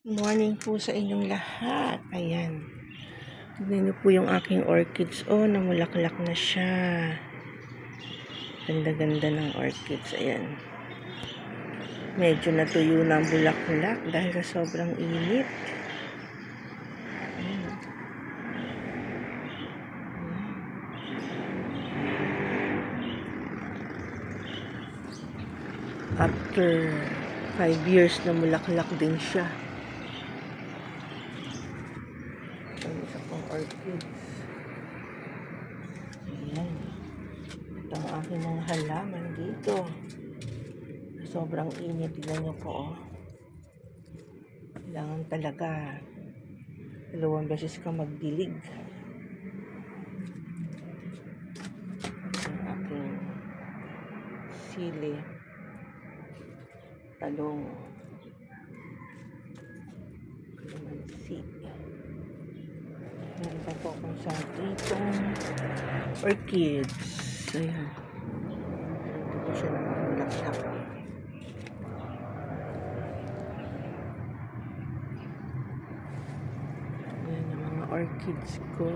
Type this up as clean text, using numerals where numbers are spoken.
Morning po sa inyong lahat. Ayan. Tignan niyo po yung aking orchids. Oh, namulaklak na siya. Ganda-ganda ng orchids. Ayan. Medyo natuyo na ang bulaklak dahil sa sobrang init. Ayan. After 5 years na mulaklak din siya. Ang isa pang orchids. Ayan. Ito ang aking mga halaman dito. Sobrang init. Tignan niyo po, oh. Kailangan talaga 2 beses ka magdilig. Ang aking sili, talong, kalamansi. Meron pa po akong sa ditong orchids. Ayan. Ito po siya namulaklak. Ayan ang mga orchids ko.